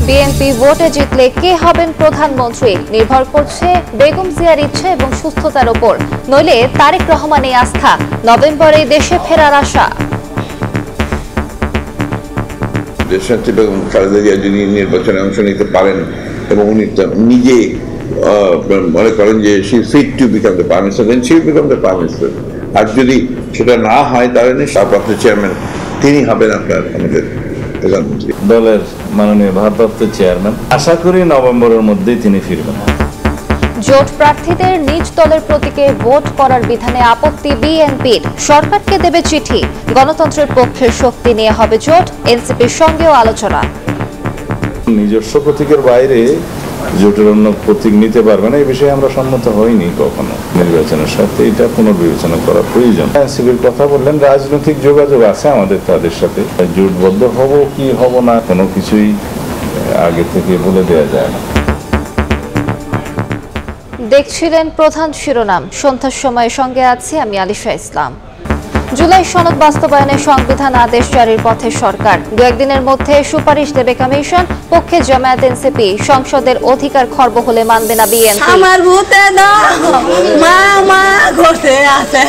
BNP ভোটে জিতলে কে হবেন প্রধানমন্ত্রী নির্ভর করছে বেগম জিয়ার ইচ্ছা এবং সুস্থতার উপর, নইলে তারেক রহমানের আস্থা। নভেম্বরে দেশে ফেরার আশা। দেশনেত্রী বেগম খালেদা জিয়া যদি নির্বাচনে অংশ নিতে পারেন এবং উনি নিজে মনে করেন যে she fit to become the prime minister, then she will become the prime minister. আর যদি সেটা না হয় তাহলে ভারপ্রাপ্ত চেয়ারম্যান তিনি হবেন আপনার আমাদের প্রধানমন্ত্রী। দলের মাননীয় ভারপ্রাপ্ত চেয়ারম্যান, আশা করি নভেম্বরের মধ্যেই তিনি ফিরবেন। জোট প্রার্থীদের নিজ দলের প্রতীকে ভোট করার বিধানে আপত্তি বিএনপির, সরকারকে দেবে চিঠি। গণতন্ত্রের পক্ষের শক্তি নিয়ে হবে জোট, এনসিপির সঙ্গেও আলোচনা। নিজস্ব প্রতীকের বাইরে জোটের অন্য প্রতীক নিতে পারবে না, এই বিষয়ে আমরা সম্মত হইনি কখনো। নির্বাচনের সাথে এটা পুনর্বিবেচনা করা প্রয়োজন। এনসিপির কথা বললেন, রাজনৈতিক যোগাযোগ আছে আমাদের তাদের সাথে। জোটবদ্ধ হব কি হব না কোনো কিছুই আগে থেকে বলে দেওয়া যায় না। দেখছিলেন প্রধান শিরোনাম। সন্ধ্যার সময় সঙ্গে আছি আমি আলিশা ইসলাম। জুলাই সনদ বাস্তবায়নে সংবিধান আদেশ জারির পথে সরকার। দু একদিনের মধ্যে সুপারিশ দেবে কমিশন। পক্ষে জামায়াত এনসিপি, সংসদের অধিকার খর্ব হলে মানবে না বিএনপি। আমার ভূতে মা ঘটে আছে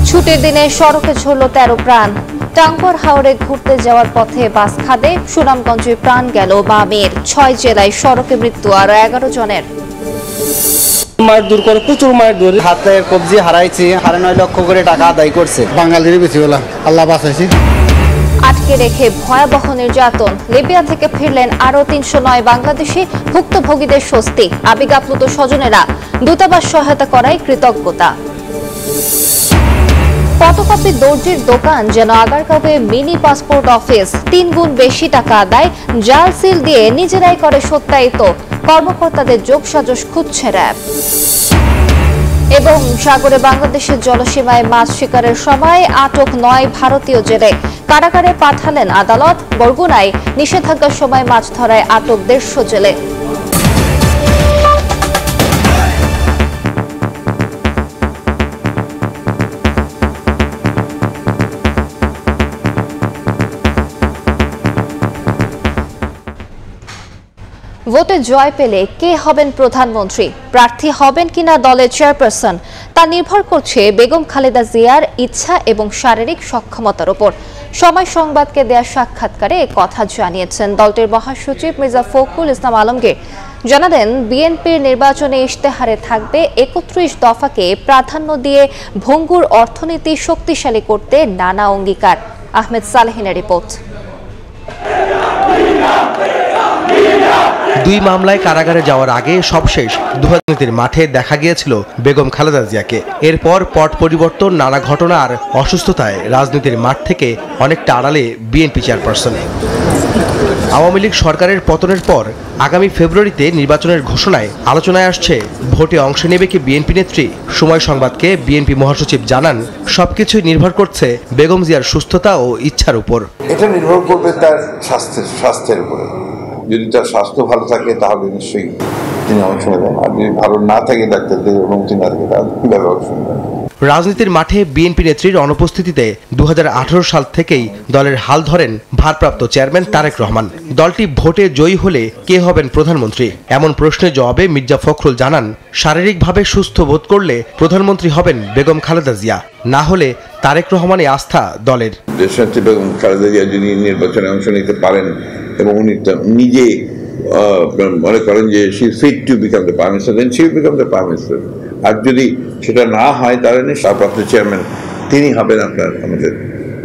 ছুটির দিনে সড়কে ঝরল 13 প্রাণ। টাঙ্গর হাওড়ে ঘুরতে যাওয়ার পথে বাস খাদে সুনামগঞ্জে প্রাণ গেল মা মেয়ের। 6 জেলায় সড়কে মৃত্যু আরো 11 জনের। মায়ের দূর করে প্রচুর মায়ের দূর হাতের কবজি হারাইছি, 9.5 লক্ষ করে টাকা আদায় করছে। বাঙালির বেশি বলা আল্লাহ বাঁচাইছি। আটকে রেখে ভয়াবহ নির্যাতন। লিবিয়া থেকে ফিরলেন আরো 309 বাংলাদেশি। ভুক্তভোগীদের স্বস্তি, আবেগ আপ্লুত স্বজনেরা। দূতাবাস সহায়তা করায় কৃতজ্ঞতা। ফটোকপি দর্জির দোকান যেন আগারগাঁওয়ে মিনি পাসপোর্ট অফিস। 3 গুণ বেশি টাকা আদায়, জাল সিল দিয়ে নিজেরাই করে সত্যায়িত। কর্মকর্তাদের যোগসাজশ খুঁজছে র্যাব। এবং সাগরে বাংলাদেশের জলসীমায় মাছ শিকারের সময় আটক 9 ভারতীয় জেলে। কারাগারে পাঠালেন আদালত। বরগুনায় নিষেধাজ্ঞার সময় মাছ ধরায় আটক 150 জেলে। ভোটে জয় পেলে কে হবেন প্রধানমন্ত্রী, প্রার্থী হবেন কিনা দলের চেয়ারপারসন, তা নির্ভর করছে বেগম খালেদা জিয়ার ইচ্ছা এবং শারীরিক সক্ষমতার উপর। সময় সংবাদকে দেয়া সাক্ষাৎকারে কথা জানিয়েছেন দলটির মহাসচিব মির্জা ফখরুল ইসলাম আলমগীর। জানালেন, বিএনপির নির্বাচনে ইশতেহারে থাকবে 31 দফাকে প্রাধান্য দিয়ে ভঙ্গুর অর্থনীতি শক্তিশালী করতে নানা অঙ্গীকার। আহমেদ সালেহিনের রিপোর্ট। 2 মামলায় কারাগারে যাওয়ার আগে সবশেষ 2000 মাঠে দেখা গিয়েছিল বেগম খালেদা জিয়াকে। এরপর পট পরিবর্তন, নানা ঘটনা আর অসুস্থতায় রাজনীতির মাঠ থেকে অনেকটা আড়ালে বিএনপি চেয়ারপারসন। আওয়ামী লীগ সরকারের পতনের পর আগামী ফেব্রুয়ারিতে নির্বাচনের ঘোষণায় আলোচনায় আসছে ভোটে অংশ নেবে কি বিএনপি নেত্রী। সময় সংবাদকে বিএনপি মহাসচিব জানান, সবকিছুই নির্ভর করছে বেগম জিয়ার সুস্থতা ও ইচ্ছার উপর। এটা নির্ভর করবে তার স্বাস্থ্যের উপরে। যদি তার স্বাস্থ্য ভালো থাকে তাহলে নিশ্চয়ই তিনি অংশ নেবেন, আর যদি ভালো না থাকে ডাক্তারদের অনুমতি না থাকে তাহলে কিভাবে অংশ নেবেন। রাজনীতির মাঠে বিএনপি নেত্রীর অনুপস্থিতিতে 2018 সাল থেকেই দলের হাল ধরেন ভারপ্রাপ্ত চেয়ারম্যান তারেক রহমান। দলটি ভোটে জয়ী হলে কে হবেন প্রধানমন্ত্রী, এমন প্রশ্নের জবাবে মির্জা ফখরুল জানান, শারীরিকভাবে সুস্থ বোধ করলে প্রধানমন্ত্রী হবেন বেগম খালেদা জিয়া, না হলে তারেক রহমানের আস্থা দলের। দেশনেত্রী বেগম খালেদা জিয়া যদি নির্বাচনে অংশ নিতে পারেন এবং উনি নিজে মনে করেন যে she fit to become the prime minister, then she will become the prime minister. আর যদি সেটা না হয় তাহলে ভারপ্রাপ্ত চেয়ারম্যান তিনি হবেন আপনার আমাদের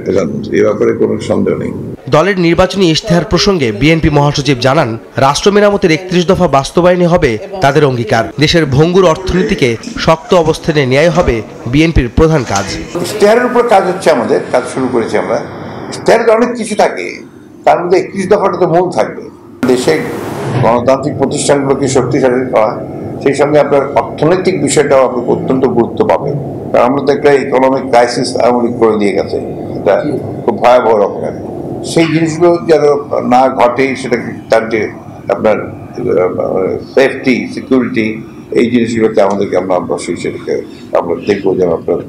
প্রধানমন্ত্রী। এ ব্যাপারে কোনো সন্দেহ নেই। দলের নির্বাচনী ইশতেহার প্রসঙ্গে বিএনপি মহাসচিব জানান, রাষ্ট্র মেরামতের 31 দফা বাস্তবায়নে হবে তাদের অঙ্গীকার। দেশের ভঙ্গুর অর্থনীতিকে শক্ত অবস্থানে নেওয়াই হবে বিএনপির প্রধান কাজ। ইশতেহারের উপর কাজ হচ্ছে, আমাদের কাজ শুরু করেছি আমরা। ইশতেহারে অনেক কিছু থাকে, তার মধ্যে 31 দফাটা তো মূল থাকবে। দেশে গণতান্ত্রিক প্রতিষ্ঠানগুলোকে শক্তিশালী করা, সেই সঙ্গে আপনার অর্থনৈতিক বিষয়টাও আপনি অত্যন্ত গুরুত্ব পাবেন। কারণ আমরা তো একটা ইকোনমিক ক্রাইসিস আওয়ামী লীগ করে দিয়ে গেছে, এটা খুব ভয়াবহ রকমের। সেই জিনিসগুলো যেন না ঘটে, সেটা তার যে আপনার সেফটি, সিকিউরিটি, এই জিনিসগুলোকে আমাদেরকে আমরা অবশ্যই সেটাকে আমরা দেখবো যেন আপনার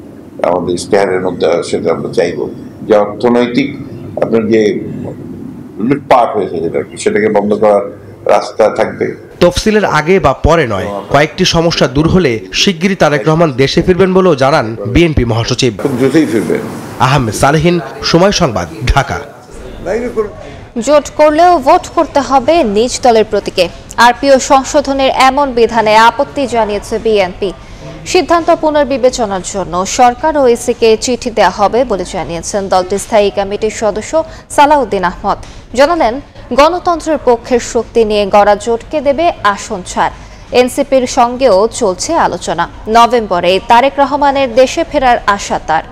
আমাদের ইশতেহারের মধ্যে সেটা আমরা চাইবো যে অর্থনৈতিক আপনার যে লুটপাট হয়েছে, যেটা কি সেটাকে বন্ধ করার রাস্তা থাকবে। তফসিলের আগে বা পরে নয়, কয়েকটি সমস্যা দূর হলে শিগগিরই তারেক রহমান দেশে ফিরবেন বলেও জানান বিএনপি মহাসচিব। খুব দ্রুতই ফিরবেন। আহমেদ সালেহীন, সময় সংবাদ, ঢাকা। জোট করলেও ভোট করতে হবে নিজ দলের প্রতীকে। আরপিও সংশোধনের এমন বিধানে আপত্তি জানিয়েছে বিএনপি। সিদ্ধান্ত পুনর্বিবেচনার জন্য সরকার ও ইসিকে চিঠি দেওয়া হবে বলে জানিয়েছেন দলটির স্থায়ী কমিটির সদস্য সালাউদ্দিন আহমদ। জানালেন, গণতন্ত্রের পক্ষের শক্তি নিয়ে গড়া জোটকে দেবে আসন ছাড়। এনসিপির সঙ্গেও চলছে আলোচনা। নভেম্বরে তারেক রহমানের দেশে ফেরার আশা তার।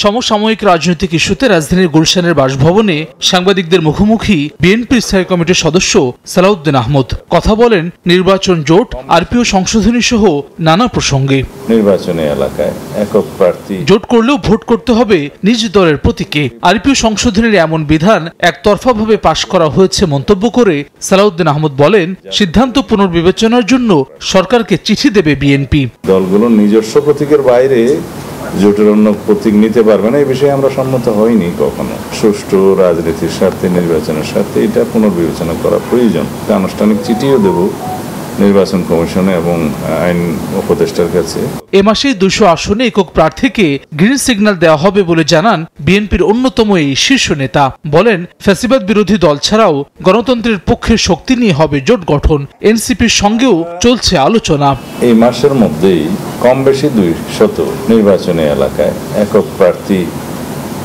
সমসাময়িক রাজনৈতিক ইস্যুতে রাজধানীর গুলশানের বাসভবনে সাংবাদিকদের মুখোমুখি বিএনপি স্থায়ী কমিটির সদস্য সালাউদ্দিন আহমদ কথা বলেন নির্বাচন, জোট, আরপিও সংশোধনী সহ নানা প্রসঙ্গে। নির্বাচনী এলাকায় একক প্রার্থী জোট করলেও ভোট করতে হবে নিজ দলের প্রতীকে। আরপিও সংশোধনের এমন বিধান একতরফাভাবে পাশ করা হয়েছে মন্তব্য করে সালাউদ্দিন আহমদ বলেন, সিদ্ধান্ত পুনর্বিবেচনার জন্য সরকারকে চিঠি দেবে বিএনপি। দলগুলো নিজস্ব প্রতীকের বাইরে জোটের অন্য প্রতীক নিতে পারবে না, এই বিষয়ে আমরা সম্মত হইনি কখনো। সুষ্ঠু রাজনীতির স্বার্থে, নির্বাচনের স্বার্থে এটা পুনর্বিবেচনা করা প্রয়োজন। আনুষ্ঠানিক চিঠিও দেব নির্বাচন কমিশনে এবং আইন উপদেষ্টার কাছে। এ মাসে 200 আসনে একক প্রার্থীকে গ্রিন সিগন্যাল দেওয়া হবে বলে জানান বিএনপির অন্যতম এই শীর্ষ নেতা। বলেন, ফ্যাসিবাদ বিরোধী দল ছাড়াও গণতন্ত্রের পক্ষের শক্তি নিয়ে হবে জোট গঠন। এনসিপির সঙ্গেও চলছে আলোচনা। এই মাসের মধ্যেই কম বেশি 200 নির্বাচনী এলাকায় একক প্রার্থী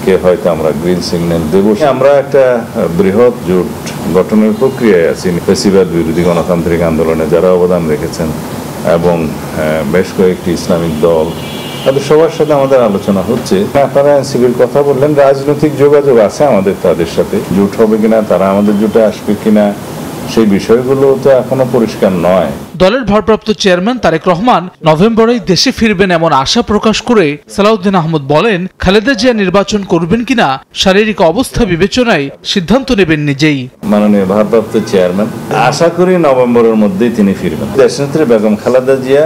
কে হয়তো আমরা গ্রিন সিগন্যাল দেব। আমরা একটা বৃহৎ জোট গঠনের প্রক্রিয়ায় আছি। ফ্যাসিবাদ বিরোধী গণতান্ত্রিক আন্দোলনে যারা অবদান রেখেছেন এবং বেশ কয়েকটি ইসলামিক দল, তাদের সবার সাথে আমাদের আলোচনা হচ্ছে। আপনারা এনসিপির কথা বললেন, রাজনৈতিক যোগাযোগ আছে আমাদের তাদের সাথে। জোট হবে কিনা, তারা আমাদের জোটে আসবে কিনা, সেই বিষয়গুলো তো এখনো পরিষ্কার নয়। দলের ভারপ্রাপ্ত চেয়ারম্যান তারেক রহমান নভেম্বরেই দেশে ফিরবেন এমন আশা প্রকাশ করে সালাউদ্দিন আহমদ বলেন, খালেদা জিয়া নির্বাচন করবেন কিনা শারীরিক অবস্থা বিবেচনায় সিদ্ধান্ত নেবেন নিজেই। মাননীয় ভারপ্রাপ্ত চেয়ারম্যান আশা করি নভেম্বরের মধ্যেই তিনি ফিরবেন। দেশনেত্রী বেগম খালেদা জিয়া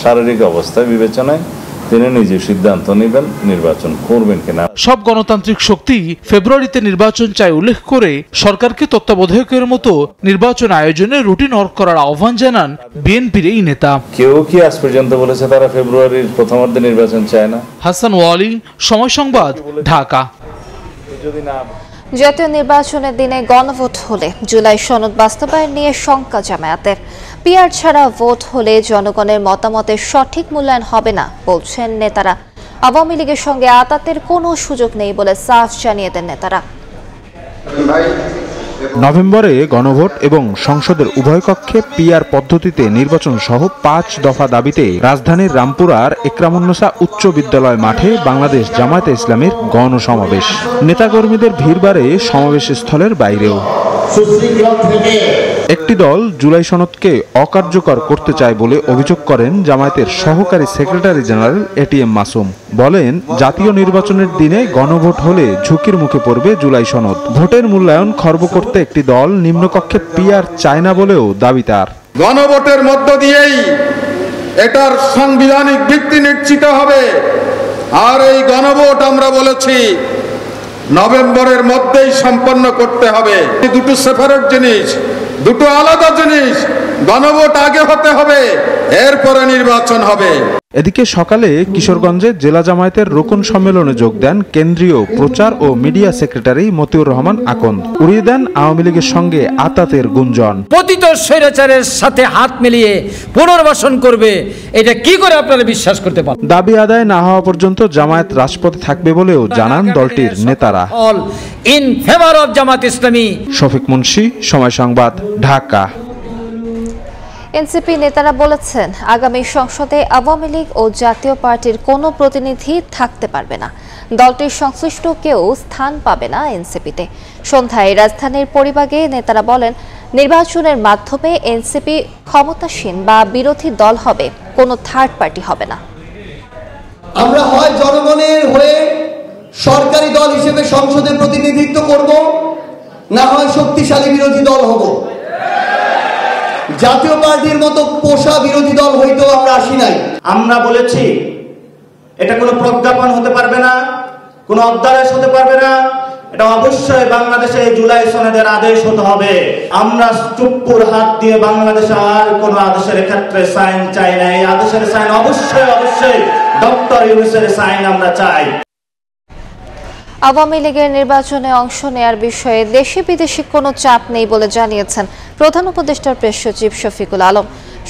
শারীরিক অবস্থা বিবেচনায় তিনি নিজে সিদ্ধান্ত নেবেন নির্বাচন করবেন কিনা। সব গণতান্ত্রিক শক্তি ফেব্রুয়ারিতে নির্বাচন চায় উল্লেখ করে সরকারকে তত্ত্বাবধায়কের মতো নির্বাচন আয়োজনে রুটিন ওয়ার্ক করার আহ্বান জানান বিএনপির এই নেতা। কেউ কি আজ পর্যন্ত বলেছে তারা ফেব্রুয়ারির প্রথমার্ধে নির্বাচন চায় না? হাসান ওয়ালি, সময় সংবাদ, ঢাকা। জাতীয় নির্বাচনের দিনে গণভোট হলে জুলাই সনদ বাস্তবায়ন নিয়ে শঙ্কা জামায়াতের। পিআর ছাড়া ভোট হলে জনগণের মতামতের সঠিক মূল্যায়ন হবে না বলছেন নেতারা। আওয়ামী লীগের সঙ্গে আতাতের কোনো সুযোগ নেই বলে সাফ জানিয়ে দেন নেতারা। নভেম্বরে গণভোট এবং সংসদের উভয় কক্ষে পিআর পদ্ধতিতে নির্বাচন সহ 5 দফা দাবিতে রাজধানীর রামপুরার একরামুন্নেসা উচ্চ বিদ্যালয় মাঠে বাংলাদেশ জামায়াতে ইসলামীর গণসমাবেশ। নেতাকর্মীদের ভিড় বাড়ে সমাবেশ স্থলের বাইরেও। একটি দল জুলাই সনদকে অকার্যকর করতে চায় বলে অভিযোগ করেন জামায়াতের সহকারী সেক্রেটারি জেনারেল এটিএম মাসুম। বলেন, জাতীয় নির্বাচনের দিনে গণভোট হলে ঝুঁকির মুখে পড়বে জুলাই সনদ। ভোটের মূল্যায়ন খর্ব করতে একটি দল নিম্নকক্ষে পিআর চায় না বলেও দাবি তার। গণভোটের মধ্য দিয়েই এটার সাংবিধানিক ভিত্তি নিশ্চিত হবে। আর এই গণভোট আমরা বলেছি নভেম্বরের মধ্যেই সম্পন্ন করতে হবে। দুটো সেপারেট জিনিস, দুটো আলাদা জিনিস। গণভোট আগে হতে হবে, এরপরে নির্বাচন হবে। এদিকে সকালে কিশোরগঞ্জে জেলা জামায়াতের রোকন সম্মেলনে যোগ দেন কেন্দ্রীয় প্রচার ও মিডিয়া সেক্রেটারি মতিউর রহমান আকন্দ। উড়িয়ে দেন আওয়ামী লীগের সঙ্গে আতাতের গুঞ্জন। পতিত স্বৈরাচারের সাথে হাত মিলিয়ে পুনর্বাসন করবে, এটা কি করে আপনারা বিশ্বাস করতে পারেন? দাবি আদায় না হওয়া পর্যন্ত জামায়াত রাজপথে থাকবে বলেও জানান দলটির নেতারা। All in favour of Jamaat Islami. Shafiq Munshi, সময় সংবাদ, ঢাকা। এনসিপি নেতারা বলেছেন, আগামী সংসদে আওয়ামী লীগ ও জাতীয় পার্টির কোনো প্রতিনিধি থাকতে পারবে না। দলটির সংশ্লিষ্ট কেউ স্থান পাবে না এনসিপিতে। সন্ধ্যায় রাজধানীর পরিবাগে নেতারা বলেন, নির্বাচনের মাধ্যমে এনসিপি ক্ষমতাসীন বা বিরোধী দল হবে, কোনো থার্ড পার্টি হবে না। আমরা হয় জনগণের হয়ে সরকারি দল হিসেবে সংসদে প্রতিনিধিত্ব করব, না হয় শক্তিশালী বিরোধী দল হব। জাতীয় পার্টির মতো পোষা বিরোধী দল হইতেও আমরা আসি নাই। আমরা বলেছি এটা কোনো প্রজ্ঞাপন হতে পারবে না, কোনো অধ্যাদেশ হতে পারবে না, এটা অবশ্যই বাংলাদেশে জুলাই সনদের আদেশ হতে হবে। আমরা চুপ্পুর হাত দিয়ে বাংলাদেশে আর কোন আদেশের ক্ষেত্রে সাইন চাই না। এই আদেশের সাইন অবশ্যই ডক্টর ইউনূসের সাইন আমরা চাই। আওয়ামী লীগের নির্বাচনে অংশ নেয়ার বিষয়ে দেশি বিদেশি কোনো চাপ নেই বলে জানিয়েছেন প্রধান উপদেষ্টার প্রেস সচিব শফিকুল আলম।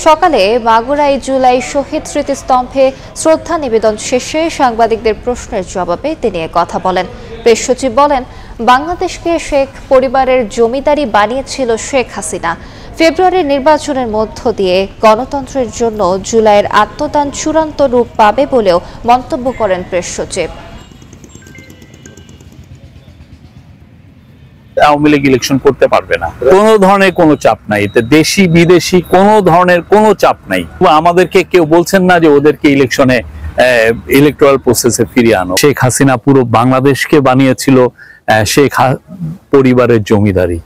সকালে মাগুরায় জুলাই শহীদ স্মৃতিস্তম্ভে শ্রদ্ধা নিবেদন শেষে সাংবাদিকদের প্রশ্নের জবাবে তিনি কথা বলেন। প্রেস সচিব বলেন, বাংলাদেশকে শেখ পরিবারের জমিদারি বানিয়েছিল শেখ হাসিনা। ফেব্রুয়ারির নির্বাচনের মধ্য দিয়ে গণতন্ত্রের জন্য জুলাইয়ের আত্মদান চূড়ান্ত রূপ পাবে বলেও মন্তব্য করেন প্রেস সচিব। আওয়ামী লীগ ইলেকশন করতে পারবে না, কোনো ধরনের কোনো চাপ নাই, এতে দেশি বিদেশি কোনো ধরনের কোনো চাপ নাই। আমাদেরকে কেউ বলছেন না যে ওদেরকে ইলেকশনে ইলেকট্রাল প্রসেসে ফিরিয়ে আনো। শেখ হাসিনা পুরো বাংলাদেশকে বানিয়েছিল শেখ পরিবারের জমিদারি।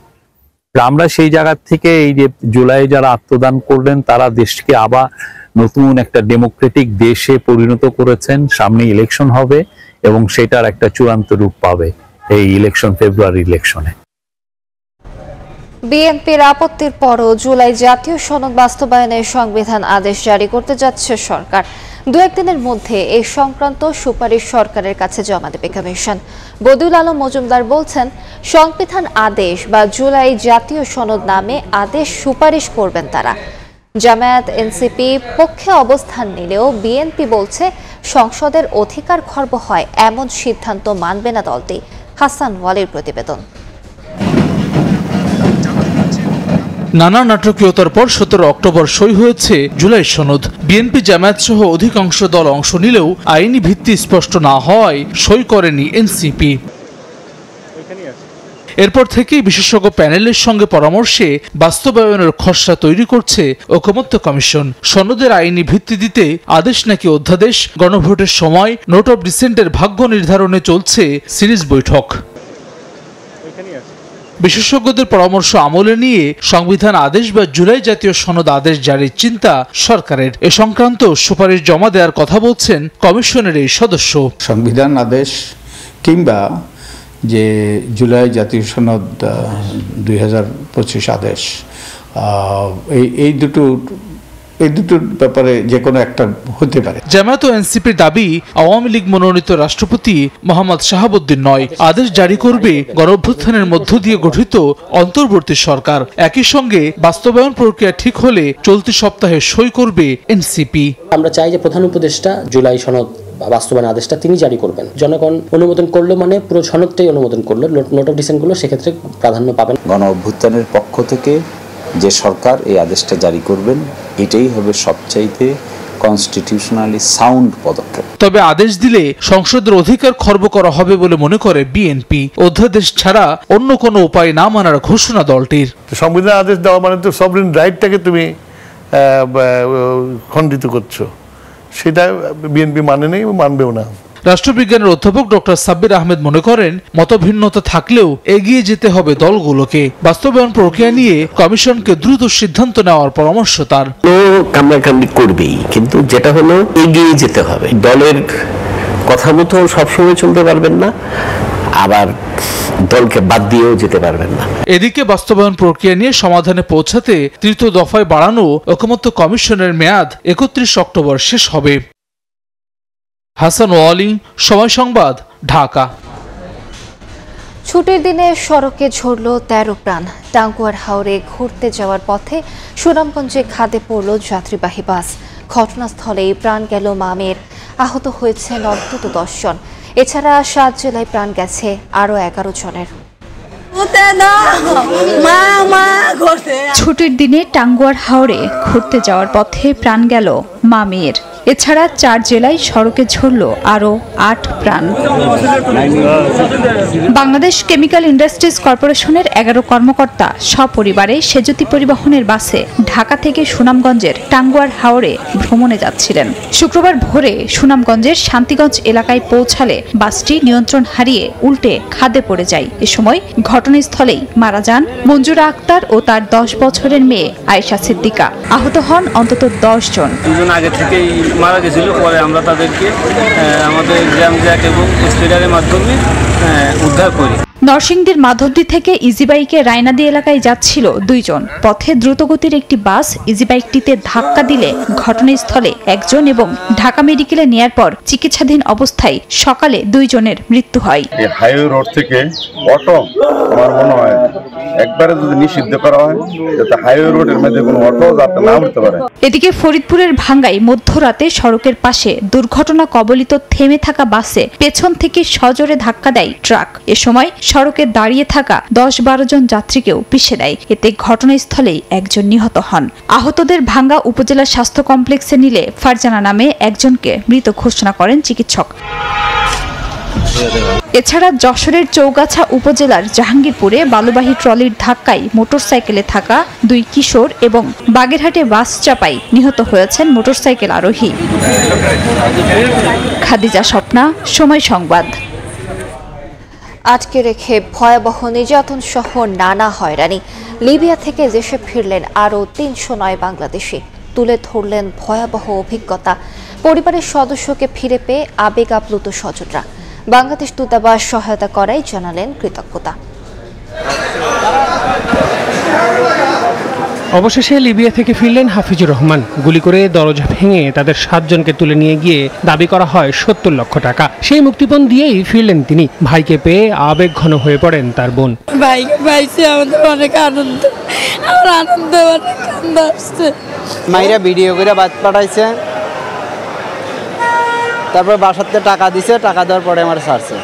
আমরা সেই জায়গা থেকে এই যে জুলাই যারা আত্মদান করলেন তারা দেশকে আবার নতুন একটা ডেমোক্রেটিক দেশে পরিণত করেছেন। সামনে ইলেকশন হবে এবং সেটার একটা চূড়ান্ত রূপ পাবে এই ইলেকশন, ফেব্রুয়ারি ইলেকশনে। বিএনপির আপত্তির পরও জুলাই জাতীয় সনদ বাস্তবায়নের সংবিধান আদেশ জারি করতে যাচ্ছে সরকার। দু একদিনের মধ্যে এই সংক্রান্ত সুপারিশ সরকারের কাছে জমা দেবে কমিশন। বদিউল আলম মজুমদার বলছেন, সংবিধান আদেশ বা জুলাই জাতীয় সনদ নামে আদেশ সুপারিশ করবেন তারা। জামায়াত এনসিপি পক্ষে অবস্থান নিলেও বিএনপি বলছে সংসদের অধিকার খর্ব হয় এমন সিদ্ধান্ত মানবে না দলটি। হাসান ওয়ালির প্রতিবেদন। নানা নাটকীয়তার পর 17 অক্টোবর সই হয়েছে জুলাই সনদ। বিএনপি জামায়াত সহ অধিকাংশ দল অংশ নিলেও আইনি ভিত্তি স্পষ্ট না হওয়ায় সই করেনি এনসিপি। এরপর থেকেই বিশেষজ্ঞ প্যানেলের সঙ্গে পরামর্শে বাস্তবায়নের খসড়া তৈরি করছে ঐকমত্য কমিশন। সনদের আইনি ভিত্তি দিতে আদেশ নাকি অধ্যাদেশ, গণভোটের সময় নোট অব ডিসেন্টের ভাগ্য নির্ধারণে চলছে সিরিজ বৈঠক। বিশেষজ্ঞদের পরামর্শ আমলে নিয়ে সংবিধান আদেশ বা জুলাই জাতীয় সনদ আদেশ জারির চিন্তা সরকারের। এ সংক্রান্ত সুপারিশ জমা দেওয়ার কথা বলছেন কমিশনের এই সদস্য। সংবিধান আদেশ কিংবা যে জুলাই জাতীয় সনদ 2025 আদেশ, এই দুটোর ব্যাপারে যে কোনো একটা হতে পারে। জামায়াত ও এনসিপির দাবি, আওয়ামী লীগ মনোনীত রাষ্ট্রপতি মোহাম্মদ শাহাবুদ্দিন নয়, আদেশ জারি করবে গণঅভ্যুত্থানের মধ্য দিয়ে গঠিত অন্তর্বর্তী সরকার। একই সঙ্গে বাস্তবায়ন প্রক্রিয়া ঠিক হলে চলতি সপ্তাহে সই করবে এনসিপি। আমরা চাই যে প্রধান উপদেষ্টা জুলাই সনদ বাস্তবায়ন আদেশটা তিনি জারি করবেন। জনগণ অনুমোদন করলো মানে পুরো সনদটাই অনুমোদন করলো, নোট অফ ডিসেন্টগুলো সেক্ষেত্রে প্রাধান্য পাবেন। গণঅভ্যুত্থানের পক্ষ থেকে যে সরকার এই আদেশটা জারি করবেন এটাই হবে সবচাইতে কনস্টিটিউশনালি সাউন্ড পদক্ষেপ। তবে আদেশ দিলে সংসদের অধিকার খর্ব করা হবে বলে মনে করে বিএনপি। অধ্যাদেশ ছাড়া অন্য কোনো উপায় না মানার ঘোষণা দলটির। সংবিধান আদেশ দেওয়া মানে তো সভরেন রাইটটাকে তুমি খণ্ডিত করছো, সেটা বিএনপি মানে নেই, মানবেও না। রাষ্ট্রবিজ্ঞানের অধ্যাপক ডক্টর সাব্বির আহমেদ মনে করেন, মতভিন্নতা থাকলেও এগিয়ে যেতে হবে দলগুলোকে। বাস্তবায়ন প্রক্রিয়া নিয়ে কমিশনকে দ্রুত সিদ্ধান্ত নেওয়ার পরামর্শ তার। কামড়াকামড়ি করবেই, কিন্তু যেটা হলো এগিয়ে যেতে হবে। দলের কথা মতো সবসময় চলতে পারবেন না, আবার দলকে বাদ দিয়েও যেতে পারবেন না। এদিকে বাস্তবায়ন প্রক্রিয়া নিয়ে সমাধানে পৌঁছাতে তৃতীয় দফায় বাড়ানো ঐকমত্য কমিশনের মেয়াদ 31 অক্টোবর শেষ হবে। হাসান ওয়ালি, সময় সংবাদ, ঢাকা। ছুটির দিনে সড়কে ঝরল 13 প্রাণ। টাঙ্গুয়ার হাওরে ঘুরতে যাওয়ার পথে সুনামগঞ্জে খাদে পড়ল যাত্রীবাহী বাস। ঘটনাস্থলেই প্রাণ গেল মামের। আহত হয়েছেন অন্তত 10 জন। এছাড়া 7 জেলায় প্রাণ গেছে আরও 11 জনের। ছুটির দিনে টাঙ্গুয়ার হাওরে ঘুরতে যাওয়ার পথে প্রাণ গেল মা মেয়ের। এছাড়া 4 জেলায় সড়কে ঝরল আরও 8 প্রাণ। বাংলাদেশ কেমিক্যাল ইন্ডাস্ট্রিজ কর্পোরেশনের 11 কর্মকর্তা সপরিবারে সেজুতি পরিবহনের বাসে ঢাকা থেকে সুনামগঞ্জের টাঙ্গুয়ার হাওরে ভ্রমণে যাচ্ছিলেন। শুক্রবার ভোরে সুনামগঞ্জের শান্তিগঞ্জ এলাকায় পৌঁছালে বাসটি নিয়ন্ত্রণ হারিয়ে উল্টে খাদে পড়ে যায়। এ সময় ঘটনাস্থলেই মারা যান মঞ্জুরা আক্তার ও তার 10 বছরের মেয়ে আয়েশা সিদ্দিকা। আহত হন অন্তত 10 জন। দুজন আগে থেকেই মারা গেছিল, পরে আমরা তাদেরকে আমাদের জ্যাম জ্যাক এবং স্পিডারের মাধ্যমে উদ্ধার করি। নরসিংদীর মাধবদী থেকে ইজিবাইকে রায়নাদি এলাকায় যাচ্ছিল 2 জন। পথে দ্রুতগতির একটি বাস ইজিবাইকটিতে ধাক্কা দিলে ঘটনাস্থলে 1 জন এবং ঢাকা মেডিকেলে নেয়ার পর চিকিৎসাধীন অবস্থায় সকালে 2 জনের মৃত্যু হয়। এই হাইওয়ে রোড থেকে অটো আমার মনে হয় একবারে যদি নিষিদ্ধ করা হয় যাতে হাইওয়ে রোডের মধ্যে কোনো অটো যাতে না উঠতে পারে। এদিকে ফরিদপুরের ভাঙ্গায় মধ্যরাতে সড়কের পাশে দুর্ঘটনা কবলিত থেমে থাকা বাসে পেছন থেকে সজোরে ধাক্কা দেয় ট্রাক। এ সময় সড়কে দাঁড়িয়ে থাকা 10-12 জন যাত্রীকেও পিষে দেয়। এতে ঘটনাস্থলেই 1 জন নিহত হন। আহতদের ভাঙ্গা উপজেলা স্বাস্থ্য কমপ্লেক্সে নিলে ফারজানা নামে 1 জনকে মৃত ঘোষণা করেন চিকিৎসক। এছাড়া যশোরের চৌগাছা উপজেলার জাহাঙ্গীরপুরে বালুবাহী ট্রলির ধাক্কায় মোটরসাইকেলে থাকা 2 কিশোর এবং বাগেরহাটে বাস চাপায় নিহত হয়েছেন মোটরসাইকেল আরোহী। খাদিজা স্বপ্না, সময় সংবাদ। আটকে রেখে ভয়াবহ নির্যাতন সহ নানা হয়রানি। লিবিয়া থেকে দেশে ফিরলেন আরও 309 বাংলাদেশি। তুলে ধরলেন ভয়াবহ অভিজ্ঞতা। পরিবারের সদস্যকে ফিরে পেয়ে আবেগ আপ্লুত স্বজনরা। বাংলাদেশ দূতাবাস সহায়তা করায় জানালেন কৃতজ্ঞতা। অবশেষে লিবিয়া থেকে ফিরলেন হাফিজুর রহমান। গুলি করে দরজা ভেঙে তাদের 7 জনকে তুলে নিয়ে গিয়ে দাবি করা হয় 70 লক্ষ টাকা। সেই মুক্তিপণ দিয়েই ফিরলেন তিনি। ভাইকে পেয়ে আবেগ ঘন হয়ে পড়েন তার বোন। ভাইকে পাইছে আমাদের অনেক আনন্দ, আমার আনন্দ অনেক কান্দ আসছে। মাইরা ভিডিও করে বাদ পাঠাইছে, তারপর বাসাতে টাকা দিছে, টাকা দেওয়ার পরে আমার ছাড়ছে।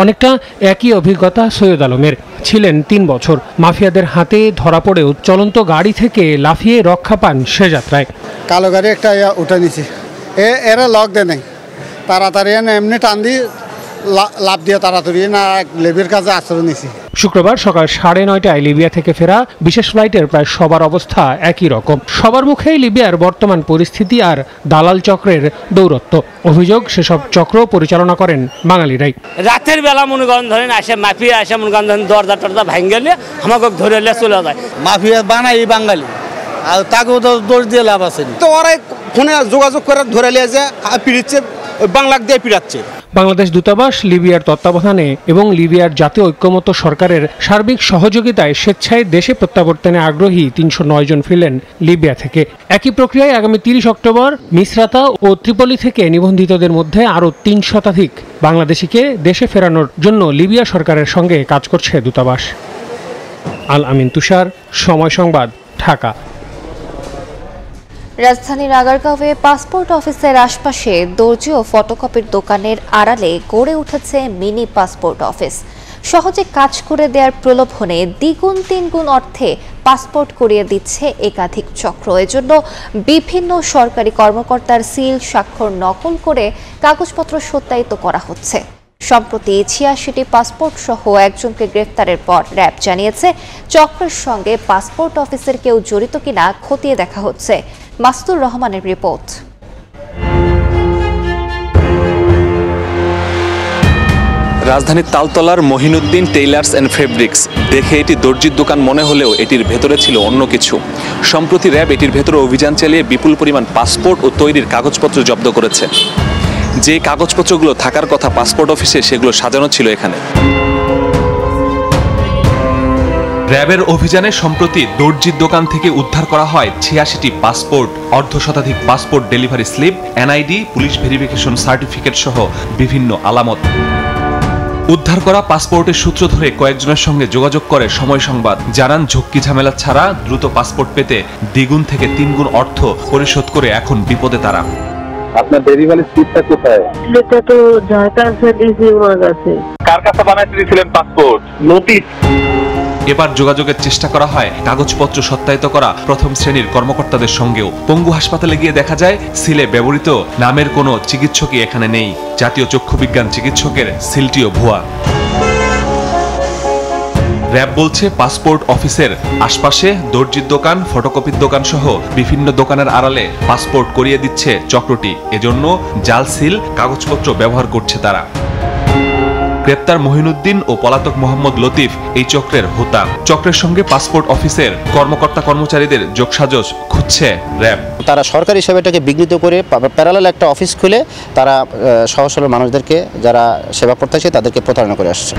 অনেকটা একই অভিজ্ঞতা সৈয়দ আলমের। ছিলেন 3 বছর। মাফিয়াদের হাতে ধরা পড়েও চলন্ত গাড়ি থেকে লাফিয়ে রক্ষা পান সে যাত্রায়। কালো গাড়ি একটা উঠে নিছে, এরা লক দেয় নাই, তাড়াতাড়ি এমনি টান দিয়ে লাভ দিয়ে তাড়াতাড়ি না লেবির কাছে আশ্রয় নিছি। শুক্রবার সকাল 9:30টায় লিবিয়া থেকে ফেরা বিশেষ ফ্লাইটের প্রায় সবার অবস্থা একই রকম। সবার মুখেই লিবিয়ার বর্তমান পরিস্থিতি আর দালাল চক্রের দৌরত্ব। অভিযোগ সেসব চক্র পরিচালনা করেন বাঙালিরাই। রাতের বেলা মনে করেন ধরেন আসে মাফিয়া, আসে মনে করেন দরজা টরজা ভাঙে গেলে আমাকে ধরে চলে যায়। মাফিয়া বানাই বাঙালি, আর তাকেও তো দোষ দিয়ে লাভ আছে। তো ওরাই ফোনে যোগাযোগ করে ধরে নিয়ে যে পিড়িচ্ছে, বাংলাকে দিয়ে পিড়াচ্ছে। বাংলাদেশ দূতাবাস লিবিয়ার তত্ত্বাবধানে এবং লিবিয়ার জাতীয় ঐক্যমত্য সরকারের সার্বিক সহযোগিতায় স্বেচ্ছায় দেশে প্রত্যাবর্তনে আগ্রহী 309 জন ফিরলেন লিবিয়া থেকে। একই প্রক্রিয়ায় আগামী 30 অক্টোবর মিসরাতা ও ত্রিপলি থেকে নিবন্ধিতদের মধ্যে আরও 3 শতাধিক বাংলাদেশিকে দেশে ফেরানোর জন্য লিবিয়া সরকারের সঙ্গে কাজ করছে দূতাবাস। আল আমিন তুষার, সময় সংবাদ, ঢাকা। রাজধানীর আগারগাঁওয়ে পাসপোর্ট অফিসের আশপাশে দর্জি ও ফটোকপির দোকানের আড়ালে গড়ে উঠেছে মিনি পাসপোর্ট অফিস। সহজে কাজ করে দেওয়ার প্রলোভনে দ্বিগুণ 3 গুণ অর্থে পাসপোর্ট করিয়ে দিচ্ছে একাধিক চক্র। এজন্য বিভিন্ন সরকারি কর্মকর্তার সিল স্বাক্ষর নকল করে কাগজপত্র সত্যায়িত করা হচ্ছে। সম্প্রতি 86টি পাসপোর্ট সহ 1 জনকে গ্রেফতারের পর র্যাব জানিয়েছে চক্রের সঙ্গে পাসপোর্ট অফিসের কেউ জড়িত কিনা খতিয়ে দেখা হচ্ছে। মাসুদুর রহমানের রিপোর্ট। রাজধানীর তালতলার মহিনুদ্দিন টেইলার্স অ্যান্ড ফেব্রিক্স। দেখে এটি দর্জির দোকান মনে হলেও এটির ভেতরে ছিল অন্য কিছু। সম্প্রতি র্যাব এটির ভেতরে অভিযান চালিয়ে বিপুল পরিমাণ পাসপোর্ট ও তৈরির কাগজপত্র জব্দ করেছে। যে কাগজপত্রগুলো থাকার কথা পাসপোর্ট অফিসে, সেগুলো সাজানো ছিল এখানে। র্যাবের অভিযানে সম্প্রতি দর্জির দোকান থেকে উদ্ধার করা হয় 86টি পাসপোর্ট, অর্ধশতাধিক passport delivery slip, NID, police verification certificate সহ বিভিন্ন আলামত। উদ্ধার করা পাসপোর্টের সূত্র ধরে কয়েকজনের সঙ্গে যোগাযোগ করে সময় সংবাদ। জানান ঝক্কি ঝামেলা ছাড়া দ্রুত পাসপোর্ট পেতে 2 থেকে 3 গুণ অর্থ পরিশোধ করে এখন বিপদে তারা। আপনার ডেলিভারি স্লিপটা কোথায়? এটা তো ঢাকা থেকে ওর কাছে। কার কাছে বানাইতে দিয়েছিলেন পাসপোর্ট? নোটিশ। এবার যোগাযোগের চেষ্টা করা হয় কাগজপত্র সত্যায়িত করা প্রথম শ্রেণীর কর্মকর্তাদের সঙ্গেও। পঙ্গু হাসপাতালে গিয়ে দেখা যায় সিলে ব্যবহৃত নামের কোনো চিকিৎসকই এখানে নেই। জাতীয় চক্ষু বিজ্ঞান চিকিৎসকের সিলটিও ভুয়া। র্যাব বলছে পাসপোর্ট অফিসের আশপাশে দর্জির দোকান, ফটোকপির দোকান সহ বিভিন্ন দোকানের আড়ালে পাসপোর্ট করিয়ে দিচ্ছে চক্রটি। এজন্য জাল সিল কাগজপত্র ব্যবহার করছে তারা। গ্রেপ্তার মহিনুদ্দিন ও পলাতক মোহাম্মদ লতিফ এই চক্রের হোতা। চক্রের সঙ্গে পাসপোর্ট অফিসের কর্মকর্তা কর্মচারীদের যোগসাজশ খুঁজছে র্যাব। তারা সরকারি সেবাটাকে বিঘ্নিত করে প্যারালাল একটা অফিস খুলে তারা সহজ সরল মানুষদেরকে, যারা সেবা প্রত্যাশী, তাদেরকে প্রতারণা করে আসছে।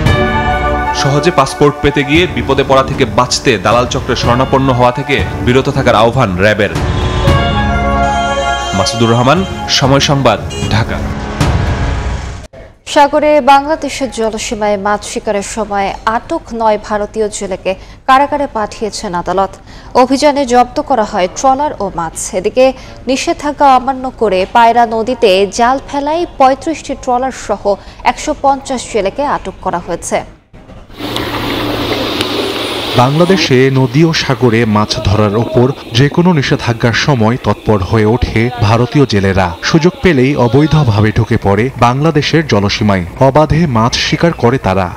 সহজে পাসপোর্ট পেতে গিয়ে বিপদে পড়া থেকে বাঁচতে দালাল চক্রের শরণাপন্ন হওয়া থেকে বিরত থাকার আহ্বান র্যাবের। মাসুদুর রহমান, সময় সংবাদ, ঢাকা। সাগরে বাংলাদেশের জলসীমায় মাছ শিকারের সময় আটক 9 ভারতীয় জেলেকে কারাগারে পাঠিয়েছেন আদালত। অভিযানে জব্দ করা হয় ট্রলার ও মাছ। এদিকে নিষেধাজ্ঞা অমান্য করে পায়রা নদীতে জাল ফেলায় 35টি ট্রলার সহ 150 জেলেকে আটক করা হয়েছে। বাংলাদেশে নদী ও সাগরে মাছ ধরার ওপর যে কোনো নিষেধাজ্ঞার সময় তৎপর হয়ে ওঠে ভারতীয় জেলেরা। সুযোগ পেলেই অবৈধভাবে ঢুকে পড়ে বাংলাদেশের জলসীমায়, অবাধে মাছ শিকার করে তারা।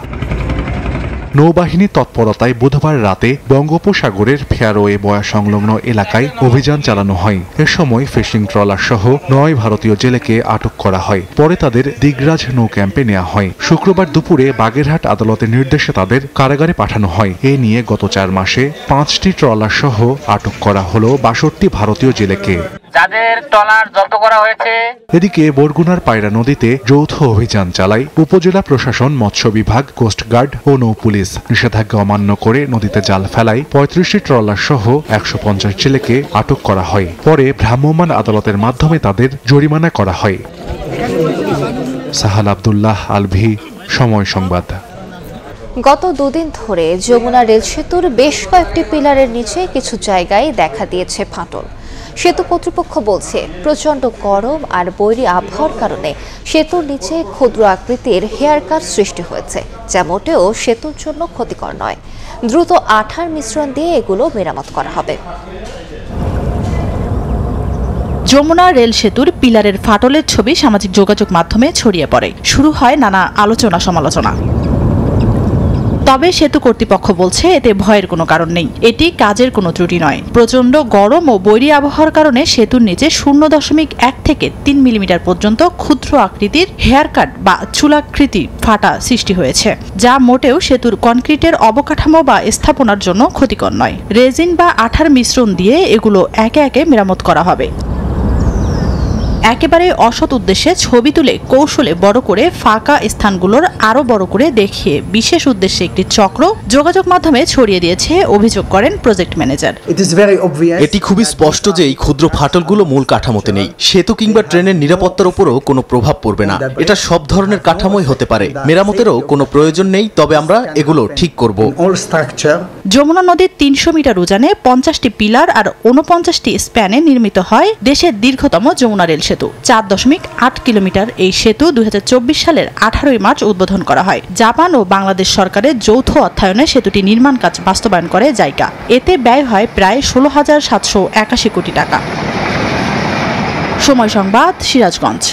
নৌবাহিনীর তৎপরতায় বুধবার রাতে বঙ্গোপসাগরের ফেয়ারওয়ে বয়া সংলগ্ন এলাকায় অভিযান চালানো হয়। এ সময় ফিশিং ট্রলার সহ 9 ভারতীয় জেলেকে আটক করা হয়। পরে তাদের দিগরাজ নৌ ক্যাম্পে নেওয়া হয়। শুক্রবার দুপুরে বাগেরহাট আদালতের নির্দেশে তাদের কারাগারে পাঠানো হয়। এ নিয়ে গত 4 মাসে 5টি ট্রলার সহ আটক করা হলো 62 ভারতীয় জেলেকে। যাদের ট্রলার জব্দ করা হয়েছে। এদিকে বরগুনার পায়রা নদীতে যৌথ অভিযান চালায় উপজেলা প্রশাসন, মৎস্য বিভাগ, কোস্টগার্ড ও নৌ পুলিশ। নিষেধাজ্ঞা অমান্য করে নদীতে জাল ফেলায় 35টি ট্রলার সহ 150 জেলেকে আটক করা হয়। পরে ভ্রাম্যমাণ আদালতের মাধ্যমে তাদের জরিমানা করা হয়। সাহাল আব্দুল্লাহ আলভি, সময় সংবাদ। গত 2 দিন ধরে যমুনা রেল সেতুর বেশ কয়েকটি পিলারের নিচে কিছু জায়গায় দেখা দিয়েছে ফাটল। সেতু কর্তৃপক্ষ বলছে প্রচণ্ড গরম আর বৈরী আবহাওয়ার কারণে সেতুর নিচে ক্ষুদ্র আকৃতির হেয়ার কাট সৃষ্টি হয়েছে, যা মোটেও সেতুর জন্য ক্ষতিকর নয়। দ্রুত আঠার মিশ্রণ দিয়ে এগুলো মেরামত করা হবে। যমুনা রেল সেতুর পিলারের ফাটলের ছবি সামাজিক যোগাযোগ মাধ্যমে ছড়িয়ে পড়ে। শুরু হয় নানা আলোচনা সমালোচনা। তবে সেতু কর্তৃপক্ষ বলছে এতে ভয়ের কোনো কারণ নেই, এটি কাজের কোনো ত্রুটি নয়। প্রচণ্ড গরম ও বৈরী আবহাওয়ার কারণে সেতুর নিচে 0.1 থেকে 3 মিলিমিটার পর্যন্ত ক্ষুদ্র আকৃতির হেয়ার কাট বা চুলাকৃতি ফাটা সৃষ্টি হয়েছে, যা মোটেও সেতুর কনক্রিটের অবকাঠামো বা স্থাপনার জন্য ক্ষতিকর নয়। রেজিন বা আঠার মিশ্রণ দিয়ে এগুলো একে একে মেরামত করা হবে। একেবারে অসৎ উদ্দেশ্যে ছবি তুলে কৌশলে বড় করে ফাঁকা স্থানগুলোর আরো বড় করে দেখিয়ে বিশেষ উদ্দেশ্যে একটি চক্র যোগাযোগ মাধ্যমে ছড়িয়ে দিয়েছে, অভিযোগ করেন প্রজেক্ট ম্যানেজার। এটি খুবই স্পষ্ট যে এই ক্ষুদ্র ফাটলগুলো মূল কাঠামোতে নেই। সেতু কিংবা ট্রেনের নিরাপত্তার উপরও কোনো প্রভাব পড়বে না। এটা সব ধরনের কাঠামোই হতে পারে। মেরামতেরও কোনো প্রয়োজন নেই, তবে আমরা এগুলো ঠিক করব। যমুনা নদীর 300 মিটার উজানে 50টি পিলার আর 49টি স্প্যানে নির্মিত হয় দেশের দীর্ঘতম যমুনা রেল সেতু। 4.8 কিলোমিটার এই সেতু 2024 সালের 18 মার্চ উদ্বোধন করা হয়। জাপান ও বাংলাদেশ সরকারের যৌথ অর্থায়নে সেতুটি নির্মাণ কাজ বাস্তবায়ন করে জাইকা। এতে ব্যয় হয় প্রায় 16,781 কোটি টাকা। সময় সংবাদ, সিরাজগঞ্জ।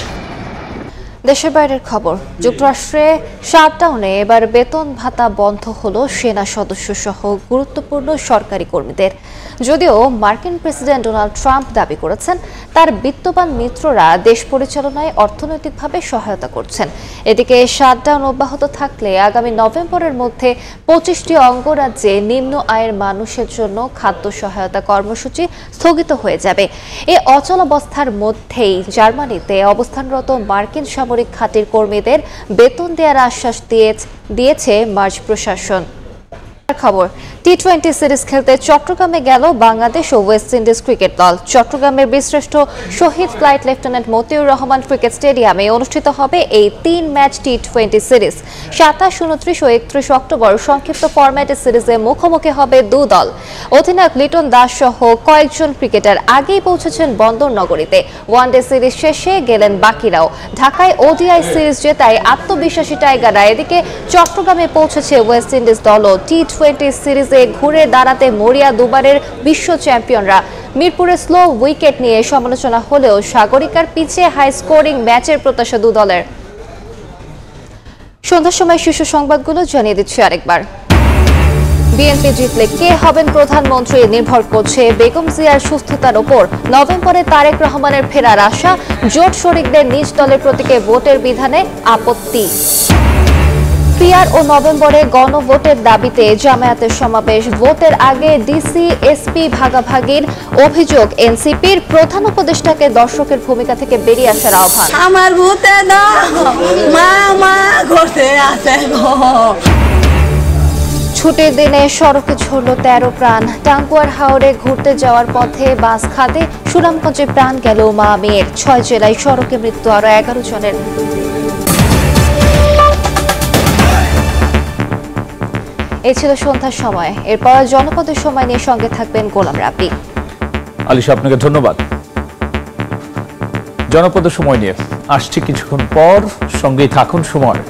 দেশের বাইরের খবর। যুক্তরাষ্ট্রে শাটডাউনে এবার বেতন ভাতা বন্ধ হলো সেনা সদস্য সহ গুরুত্বপূর্ণ সরকারি কর্মীদের। যদিও মার্কিন প্রেসিডেন্ট ডোনাল্ড ট্রাম্প দাবি করেছেন তার বিত্তবান মিত্ররা দেশ পরিচালনায় অর্থনৈতিকভাবে সহায়তা করছেন। এদিকে শাটডাউন অব্যাহত থাকলে আগামী নভেম্বরের মধ্যে 25টি অঙ্গরাজ্যে নিম্ন আয়ের মানুষের জন্য খাদ্য সহায়তা কর্মসূচি স্থগিত হয়ে যাবে। এই অচলাবস্থার মধ্যেই জার্মানিতে অবস্থানরত মার্কিন সামরিক ঘাঁটির কর্মীদের বেতন দেওয়ার আশ্বাস দিয়েছে মার্চ প্রশাসন। খবর। টি-20 সিরিজ খেলতে চট্টগ্রামে গেল বাংলাদেশ ও ওয়েস্ট ইন্ডিজ ক্রিকেট দল। চট্টগ্রামের Birshreshtho Shahid flight lieutenant Motiur Rahman cricket স্টেডিয়ামে অনুষ্ঠিত হবে এই 3 ম্যাচ টি-20 সিরিজ। 27, 29 ও 31 অক্টোবর সংক্ষিপ্ত ফরম্যাটে সিরিজে মুখোমুখি হবে 2 দল। অধিনায়ক লিটন দাস সহ কয়েকজন ক্রিকেটার আগেই পৌঁছেছেন বন্দর নগরীতে। ওয়ানডে সিরিজ শেষে গেলেন বাকিরাও। ঢাকায় ওডিআই সিরিজ জেতায় আত্মবিশ্বাসী টাইগাররা। এদিকে চট্টগ্রামে পৌঁছেছে ওয়েস্ট ইন্ডিজ দলও। টি-20 সিরিজে ঘুরে দাঁড়াতে মরিয়া দুবারের বিশ্ব চ্যাম্পিয়নরা। মিরপুরে স্লো উইকেট নিয়ে সমালোচনা হলেও সাগরিকার পিচে হাই স্কোরিং ম্যাচের প্রত্যাশা 2 দলের। সন্ধ্যার সময় শীর্ষ সংবাদগুলো জানিয়ে দিচ্ছি আরেকবার। বিএনপি জিতলে কে হবেন প্রধানমন্ত্রী নির্ভর করছে বেগম জিয়ার সুস্থতার উপর। নভেম্বরে তারেক রহমানের ফেরার আশা। জোট শরিকদের নিজ দলের প্রতীকে ভোটের বিধানে আপত্তি। পিআর ও নভেম্বরে গণভোটের দাবিতে জামায়াতের সমাবেশ। ভোটের আগে ডিসি এসপি ভাগাভাগির অভিযোগ এনসিপির। প্রধান উপদেষ্টাকে দর্শকের ভূমিকা থেকে বেরিয়ে আসার আহ্বান। আমার ভূতে দাও মা মা করতে আছে গো। ছুটির দিনে সড়কে ঝরল 13 প্রাণ। টাঙ্গুয়ার হাওরে ঘুরতে যাওয়ার পথে বাস খাদে সুনামগঞ্জে প্রাণ গেল মা মেয়ের। 6 জেলায় সড়কে মৃত্যু আরো 11 জনের। এই ছিল সন্ধ্যার সময়। এরপর জনপদের সময় নিয়ে সঙ্গে থাকবেন গোলাম রাব্বি। আলিশা, আপনাকে ধন্যবাদ। জনপদের সময় নিয়ে আসছি কিছুক্ষণ পর, সঙ্গেই থাকুন সময়।